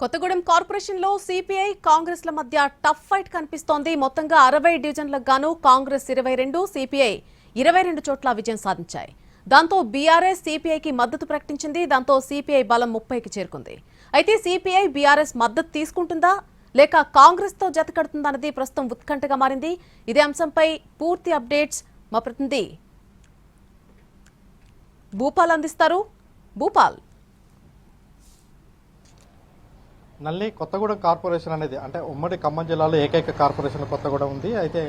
Kothagudem corporation లో CPI Congress ల మధ్య టఫ్ ఫైట్ కనిపిస్తోంది. మొత్తంగా 60 డివిజన్లకు గాను కాంగ్రెస్ 22, సిపిఐ 22 చోట్ల విజయం సాధించాయి. దాంతో బీఆర్ఎస్ సిపిఐకి మద్దతు ప్రకటించింది. దాంతో సిపిఐ బలం 30కి చేరుకుంది. అయితే సిపిఐ బీఆర్ఎస్ మద్దతు తీసుకుంటుందా లేక కాంగ్రెస్ తో జతకడుతుందా అన్నది ప్రస్తుతం ఉత్కంఠగా మారింది. ఇదే అంశంపై పూర్తి అప్డేట్స్ మా ప్రతినిధి భూపాల్ అందిస్తారు. భూపాల్, నల్లి కొత్తగూడెం కార్పొరేషన్ అనేది అంటే ఉమ్మడి ఖమ్మం జిల్లాలో ఏకైక కార్పొరేషన్ కొత్తగూడెం ఉంది. అయితే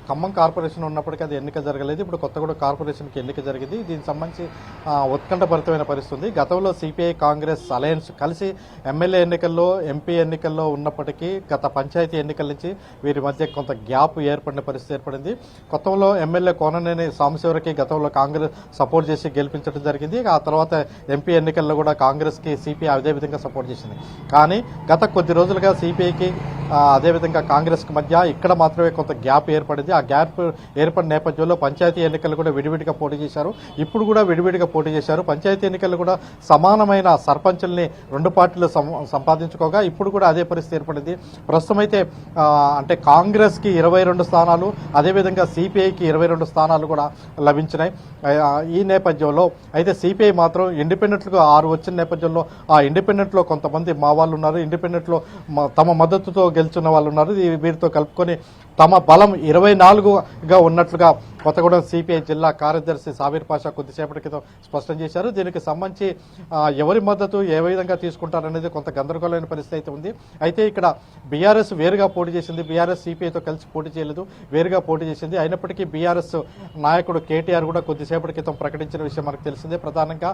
ఖమ్మం కార్పొరేషన్ ఉన్నప్పటికీ అది ఎన్నిక జరగలేదు. ఇప్పుడు కొత్తగూడెం కార్పొరేషన్కి ఎన్నిక జరిగింది. దీనికి సంబంధించి ఉత్కంఠభరితమైన పరిస్థితి. గతంలో సిపిఐ కాంగ్రెస్ అలయన్స్ కలిసి ఎమ్మెల్యే ఎన్నికల్లో ఎంపీ ఎన్నికల్లో ఉన్నప్పటికీ గత పంచాయతీ ఎన్నికల నుంచి వీరి మధ్య కొంత గ్యాప్ ఏర్పడిన పరిస్థితి ఏర్పడింది. కొత్తలో ఎమ్మెల్యే కోననేని సాంబశివరికి గతంలో కాంగ్రెస్ సపోర్ట్ చేసి గెలిపించడం జరిగింది. ఆ తర్వాత ఎంపీ ఎన్నికల్లో కూడా కాంగ్రెస్కి సిపిఐ అదే విధంగా సపోర్ట్ చేసింది. కానీ గత కొద్ది రోజులుగా సిపిఐకి అదేవిధంగా కాంగ్రెస్కి మధ్య ఇక్కడ మాత్రమే కొంత గ్యాప్ ఏర్పడింది. ఆ గ్యాప్ ఏర్పడిన నేపథ్యంలో పంచాయతీ ఎన్నికలు కూడా విడివిడిగా పోటీ చేశారు. ఇప్పుడు కూడా విడివిడిగా పోటీ చేశారు. పంచాయతీ ఎన్నికలు కూడా సమానమైన సర్పంచుల్ని రెండు పార్టీలు సంపాదించుకోగా ఇప్పుడు కూడా అదే పరిస్థితి ఏర్పడింది. ప్రస్తుతం అయితే అంటే కాంగ్రెస్కి 22 స్థానాలు, అదేవిధంగా సిపిఐకి 22 స్థానాలు కూడా లభించినాయి. ఈ నేపథ్యంలో అయితే సిపిఐ మాత్రం ఇండిపెండెంట్గా 6 వచ్చిన నేపథ్యంలో ఆ ఇండిపెండెంట్లో కొంతమంది మా వాళ్ళు ఉన్నారు. ఇండిపెండెంట్లో తమ మద్దతుతో గెలుచున్న వాళ్ళు ఉన్నారు. వీరితో కలుపుకొని తమ బలం 24గా ఉన్నట్లుగా కొత్తగూడెం సిపిఐ జిల్లా కార్యదర్శి సాబీర్ పాషా కొద్దిసేపటి క్రితం స్పష్టం చేశారు. దీనికి సంబంధించి ఎవరి మద్దతు ఏ విధంగా తీసుకుంటారనేది కొంత గందరగోళమైన పరిస్థితి అయితే ఉంది. అయితే ఇక్కడ బీఆర్ఎస్ వేరుగా పోటీ చేసింది. బీఆర్ఎస్ సిపిఐతో కలిసి పోటీ చేయలేదు, వేరుగా పోటీ చేసింది. అయినప్పటికీ బీఆర్ఎస్ నాయకుడు కేటీఆర్ కూడా కొద్దిసేపటి క్రితం ప్రకటించిన విషయం మనకు తెలిసిందే. ప్రధానంగా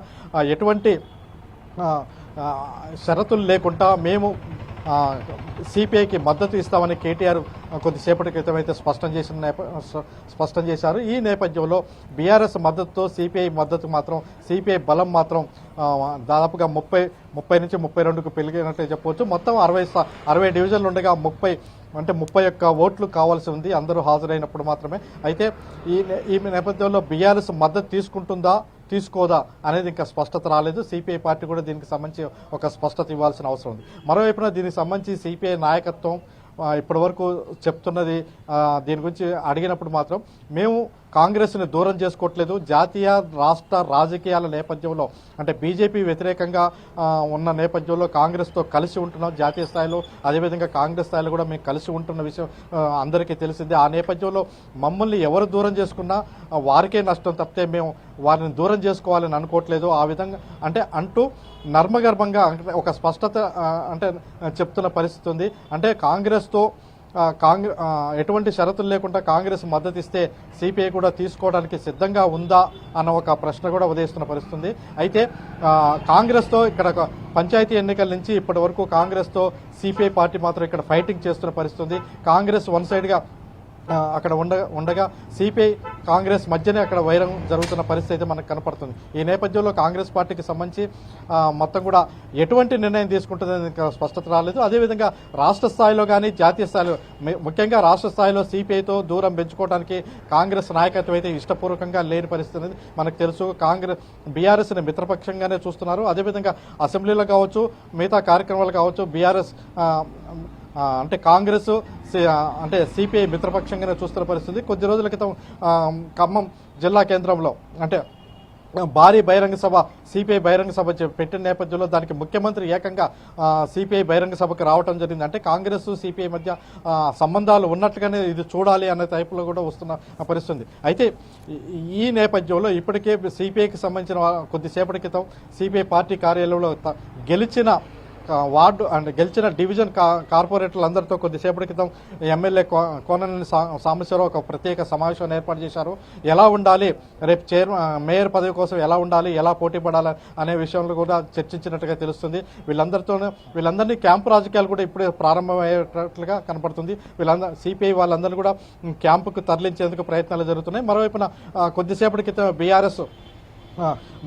ఎటువంటి షరతులు లేకుండా మేము సిపిఐకి మద్దతు ఇస్తామని కేటీఆర్ కొద్దిసేపటి క్రితం అయితే స్పష్టం చేశారు. ఈ నేపథ్యంలో బీఆర్ఎస్ మద్దతుతో సిపిఐ మద్దతు మాత్రం సిపిఐ బలం మాత్రం దాదాపుగా 30 నుంచి 32కు పెరిగినట్లే చెప్పవచ్చు. మొత్తం 60 డివిజన్లు ఉండగా 31 ఓట్లు కావాల్సి ఉంది, అందరూ హాజరైనప్పుడు మాత్రమే. అయితే ఈ నేపథ్యంలో బీఆర్ఎస్ మద్దతు తీసుకుంటుందా తీసుకోదా అనేది ఇంకా స్పష్టత రాలేదు. సిపిఐ పార్టీ కూడా దీనికి సంబంధించి ఒక స్పష్టత ఇవ్వాల్సిన అవసరం ఉంది. మరోవైపున దీనికి సంబంధించి సిపిఐ నాయకత్వం ఇప్పటి వరకు చెప్తున్నది, దీని గురించి అడిగినప్పుడు మాత్రం మేము కాంగ్రెస్ని దూరం చేసుకోవట్లేదు. జాతీయ రాష్ట్ర రాజకీయాల నేపథ్యంలో అంటే బీజేపీ వ్యతిరేకంగా ఉన్న నేపథ్యంలో కాంగ్రెస్తో కలిసి ఉంటున్నాం. జాతీయ స్థాయిలో అదేవిధంగా కాంగ్రెస్ స్థాయిలో కూడా మేము కలిసి ఉంటున్న విషయం అందరికీ తెలిసిందే. ఆ నేపథ్యంలో మమ్మల్ని ఎవరు దూరం చేసుకున్నా వారికే నష్టం తప్పితే మేము వారిని దూరం చేసుకోవాలని అనుకోవట్లేదు. ఆ విధంగా అంటూ నర్మగర్భంగా ఒక స్పష్టత చెప్తున్న పరిస్థితి ఉంది. అంటే కాంగ్రెస్తో ఎటువంటి షరతులు లేకుండా కాంగ్రెస్ మద్దతు ఇస్తే సిపిఐ కూడా తీసుకోవడానికి సిద్ధంగా ఉందా అన్న ఒక ప్రశ్న కూడా ఉదయిస్తున్న పరిస్థితి. అయితే కాంగ్రెస్తో ఇక్కడ పంచాయతీ ఎన్నికల నుంచి ఇప్పటి వరకు కాంగ్రెస్తో సిపిఐ పార్టీ మాత్రం ఇక్కడ ఫైటింగ్ చేస్తున్న పరిస్థితి. కాంగ్రెస్ వన్ సైడ్గా అక్కడ ఉండగా సిపిఐ కాంగ్రెస్ మధ్యనే అక్కడ వైరం జరుగుతున్న పరిస్థితి అయితే మనకు కనపడుతుంది. ఈ నేపథ్యంలో కాంగ్రెస్ పార్టీకి సంబంధించి మొత్తం కూడా ఎటువంటి నిర్ణయం తీసుకుంటుందని ఇంకా స్పష్టత రాలేదు. అదేవిధంగా రాష్ట్ర స్థాయిలో కానీ జాతీయ స్థాయిలో ముఖ్యంగా రాష్ట్ర స్థాయిలో సిపిఐతో దూరం పెంచుకోవడానికి కాంగ్రెస్ నాయకత్వం అయితే ఇష్టపూర్వకంగా లేని పరిస్థితి అనేది మనకు తెలుసు. బీఆర్ఎస్ని మిత్రపక్షంగానే చూస్తున్నారు. అదేవిధంగా అసెంబ్లీలో కావచ్చు, మిగతా కార్యక్రమాలు కావచ్చు, బీఆర్ఎస్ కాంగ్రెస్ సిపిఐ మిత్రపక్షంగానే చూస్తున్న పరిస్థితి. కొద్ది రోజుల క్రితం ఖమ్మం జిల్లా కేంద్రంలో భారీ బహిరంగ సభ సిపిఐ బహిరంగ సభ పెట్టిన నేపథ్యంలో దానికి ముఖ్యమంత్రి ఏకంగా సిపిఐ బహిరంగ సభకు రావడం జరిగింది. అంటే కాంగ్రెస్ సిపిఐ మధ్య సంబంధాలు ఉన్నట్లుగానే ఇది చూడాలి అనే టైపులో కూడా వస్తున్న పరిస్థితి. అయితే ఈ నేపథ్యంలో ఇప్పటికే సిపిఐకి సంబంధించిన కొద్దిసేపటి క్రితం సిపిఐ పార్టీ కార్యాలయంలో గెలిచిన డివిజన్ కార్పొరేటర్లందరితో కొద్దిసేపటి క్రితం ఎమ్మెల్యే కోననేని సాంబశివరావు ఒక ప్రత్యేక సమావేశాన్ని ఏర్పాటు చేశారు. ఎలా ఉండాలి, రేపు మేయర్ పదవి కోసం ఎలా ఉండాలి, ఎలా పోటీ పడాలి అనే విషయంలో కూడా చర్చించినట్టుగా తెలుస్తుంది. వీళ్ళందరినీ క్యాంపు రాజకీయాలు కూడా ఇప్పుడే ప్రారంభమయ్యేటట్లుగా కనపడుతుంది. సిపిఐ వాళ్ళందరినీ కూడా క్యాంపుకు తరలించేందుకు ప్రయత్నాలు జరుగుతున్నాయి. మరోవైపున కొద్దిసేపటి క్రితం బీఆర్ఎస్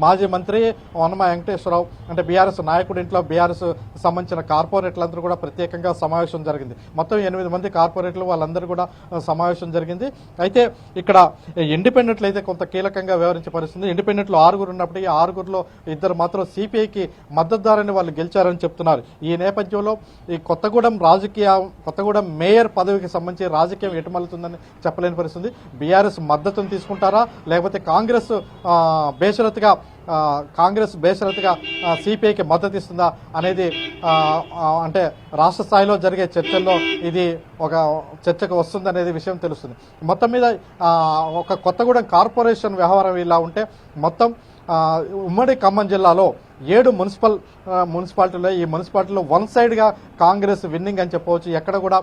మాజీ మంత్రి వనమ వెంకటేశ్వరరావు అంటే బీఆర్ఎస్ నాయకుడి ఇంట్లో బీఆర్ఎస్ సంబంధించిన కార్పొరేట్లందరూ కూడా ప్రత్యేకంగా సమావేశం జరిగింది. మొత్తం 8 మంది కార్పొరేట్లు వాళ్ళందరూ కూడా సమావేశం జరిగింది. అయితే ఇక్కడ ఇండిపెండెంట్లు అయితే కొంత కీలకంగా వ్యవహరించే పరిస్థితి. ఇండిపెండెంట్లు 6 ఉన్నప్పటికీ 6లో 2 మాత్రం సిపిఐకి మద్దతుదారని వాళ్ళు గెలిచారని చెప్తున్నారు. ఈ నేపథ్యంలో ఈ కొత్తగూడెం మేయర్ పదవికి సంబంధించి రాజకీయం ఎటుమలుతుందని చెప్పలేని పరిస్థితి. బీఆర్ఎస్ మద్దతును తీసుకుంటారా లేకపోతే కాంగ్రెస్ బేషరతుగా సిపిఐకి మద్దతు ఇస్తుందా అనేది అంటే రాష్ట్ర స్థాయిలో జరిగే చర్చల్లో ఇది ఒక చర్చకు వస్తుందనేది విషయం తెలుస్తుంది. మొత్తం మీద ఒక కొత్తగూడెం కార్పొరేషన్ వ్యవహారం ఇలా ఉంటే మొత్తం ఉమ్మడి ఖమ్మం జిల్లాలో 7 మున్సిపాలిటీలో ఈ మున్సిపాలిటీలో వన్ సైడ్గా కాంగ్రెస్ విన్నింగ్ అని చెప్పవచ్చు. ఎక్కడ కూడా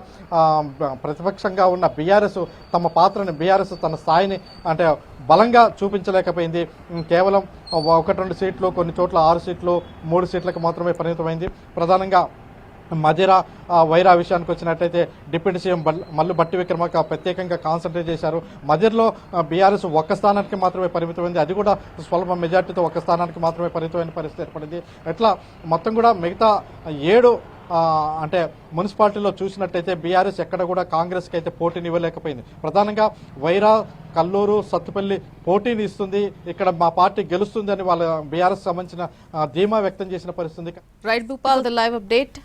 ప్రతిపక్షంగా ఉన్న బీఆర్ఎస్ తమ పాత్రని తన స్థాయిని అంటే బలంగా చూపించలేకపోయింది. కేవలం 1-2 సీట్లు, కొన్ని చోట్ల 6 సీట్లు 3 సీట్లకు మాత్రమే పరిమితమైంది. ప్రధానంగా మధిర వైరా విషయానికి వచ్చినట్టయితే డిప్యూటీ సీఎం మల్లు భట్టి విక్రమార్క ప్రత్యేకంగా కాన్సన్ట్రేట్ చేశారు. మధిరలో బీఆర్ఎస్ 1 స్థానానికి మాత్రమే పరిమితమైంది. అది కూడా స్వల్ప మెజార్టీతో 1 స్థానానికి మాత్రమే పరిమితమైన పరిస్థితి ఏర్పడింది. ఎట్లా మొత్తం కూడా మిగతా 7 అంటే మున్సిపాలిటీలో చూసినట్టయితే బీఆర్ఎస్ ఎక్కడ కూడా కాంగ్రెస్కి అయితే పోటీని ఇవ్వలేకపోయింది. ప్రధానంగా వైరా, కల్లూరు, సత్తుపల్లి పోటీని ఇస్తుంది. ఇక్కడ మా పార్టీ గెలుస్తుంది అని వాళ్ళ బీఆర్ఎస్ సంబంధించిన ధీమా వ్యక్తం చేసిన పరిస్థితి. Right Bhupal, the live update.